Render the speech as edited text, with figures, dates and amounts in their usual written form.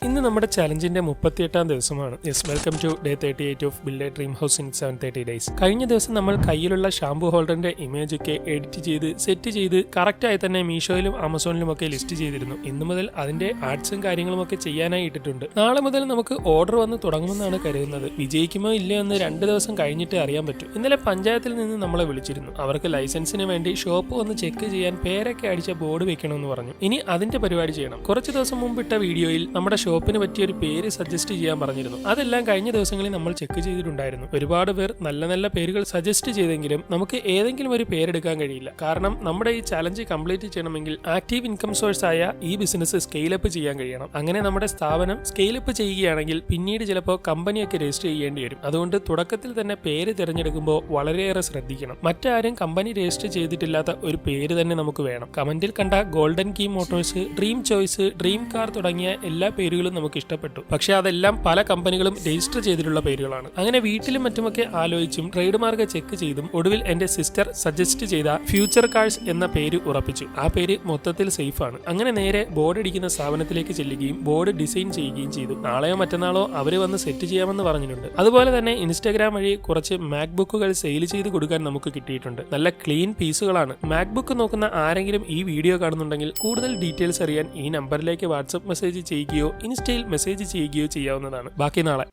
ഇന്ന് നമ്മുടെ ചലഞ്ചിന്റെ 38ാം ദിവസമാണ്. Welcome to day 38 of build a dream house in 730 days. കഴിഞ്ഞ ദിവസം നമ്മൾ കയ്യിലുള്ള ഷാംപൂ ഹോൾഡറിന്റെ ഇമേജ് ഒക്കെ എഡിറ്റ് ചെയ്ത് സെറ്റ് ചെയ്ത് കറക്റ്റായി തന്നെ മീഷോയിലും ആമസോണിലും ഒക്കെ ലിസ്റ്റ് ചെയ്തിരുന്നു. ഇന്നു മുതൽ അതിന്റെ ആഡ്സും കാര്യങ്ങളും ഒക്കെ ചെയ്യാനായി ഇട്ടിട്ടുണ്ട്. നാളെ മുതൽ നമുക്ക് ഓർഡർ വന്ന് തുടങ്ങുമെന്നാണ് കരുതുന്നത്. വിജയിക്കുമോ ഇല്ലയോ എന്ന് 2 ദിവസം കഴിഞ്ഞിട്ട് അറിയാൻ പറ്റും. ഇന്നലെ പഞ്ചായത്തിൽ നിന്ന് നമ്മളെ വിളിച്ചിരുന്നു. അവർക്ക് ലൈസൻസിന് വേണ്ടി ഷോപ്പ് വന്ന് ചെക്ക് ചെയ്യാൻ പേരൊക്കെ അടിച്ച ബോർഡ് വെക്കണമെന്ന് പറഞ്ഞു. ഇനി അതിന്റെ പരിപാടി ചെയ്യണം. കുറച്ച് ദിവസം മുമ്പ് ഇട്ട വീഡിയോയിൽ നമ്മുടെ ഷോപ്പിന് പറ്റിയ ഒരു പേര് സജസ്റ്റ് ചെയ്യാൻ പറഞ്ഞിരുന്നു. അതെല്ലാം കഴിഞ്ഞ ദിവസങ്ങളിൽ നമ്മൾ ചെക്ക് ചെയ്തിട്ടുണ്ടായിരുന്നു. ഒരുപാട് പേർ നല്ല നല്ല പേരുകൾ സജസ്റ്റ് ചെയ്തെങ്കിലും നമുക്ക് ഏതെങ്കിലും ഒരു പേരെടുക്കാൻ കഴിയില്ല. കാരണം നമ്മുടെ ഈ ചലഞ്ച് കംപ്ലീറ്റ് ചെയ്യണമെങ്കിൽ ആക്റ്റീവ് ഇൻകം സോഴ്സ് ആയ ഈ ബിസിനസ് സ്കെയിലപ്പ് ചെയ്യാൻ കഴിയണം. അങ്ങനെ നമ്മുടെ സ്ഥാപനം സ്കെയിലപ്പ് ചെയ്യുകയാണെങ്കിൽ പിന്നീട് ചിലപ്പോൾ കമ്പനിയൊക്കെ രജിസ്റ്റർ ചെയ്യേണ്ടി വരും. അതുകൊണ്ട് തുടക്കത്തിൽ തന്നെ പേര് തിരഞ്ഞെടുക്കുമ്പോൾ വളരെയേറെ ശ്രദ്ധിക്കണം. മറ്റാരും കമ്പനി രജിസ്റ്റർ ചെയ്തിട്ടില്ലാത്ത ഒരു പേര് തന്നെ നമുക്ക് വേണം. കമന്റിൽ കണ്ട golden key motors, dream choice, dream car തുടങ്ങിയ എല്ലാ പേരുകളും നമുക്ക് ഇഷ്ടപ്പെട്ടു. പക്ഷെ അതെല്ലാം പല കമ്പനികളും രജിസ്റ്റർ ചെയ്തിട്ടുള്ള പേരുകളാണ്. അങ്ങനെ വീട്ടിലും മറ്റുമൊക്കെ ആലോചിച്ചും ട്രേഡ് മാർക്ക് ചെക്ക് ചെയ്തും ഒടുവിൽ എന്റെ സിസ്റ്റർ സജസ്റ്റ് ചെയ്ത ഫ്യൂച്ചർ കാഴ്സ് എന്ന പേര് ഉറപ്പിച്ചു. ആ പേര് മൊത്തത്തിൽ സേഫ് ആണ്. അങ്ങനെ നേരെ ബോർഡ് അടിക്കുന്ന സ്ഥാപനത്തിലേക്ക് ചെല്ലുകയും ബോർഡ് ഡിസൈൻ ചെയ്യുകയും ചെയ്തു. നാളെയോ മറ്റന്നാളോ അവര് വന്ന് സെറ്റ് ചെയ്യാമെന്ന് പറഞ്ഞിട്ടുണ്ട്. അതുപോലെ തന്നെ ഇൻസ്റ്റാഗ്രാം വഴി കുറച്ച് മാക്ബുക്കുകൾ സെയിൽ ചെയ്ത് കൊടുക്കാൻ നമുക്ക് കിട്ടിയിട്ടുണ്ട്. നല്ല ക്ലീൻ പീസുകളാണ്. മാക്ബുക്ക് നോക്കുന്ന ആരെങ്കിലും ഈ വീഡിയോ കാണുന്നുണ്ടെങ്കിൽ കൂടുതൽ ഡീറ്റെയിൽസ് അറിയാൻ ഈ നമ്പറിലേക്ക് വാട്സ്ആപ്പ് മെസ്സേജ് ചെയ്യുകയോ ഇൻസ്റ്റയിൽ മെസ്സേജ് ചെയ്യുകയോ ചെയ്യാവുന്നതാണ്. ബാക്കി നാളെ.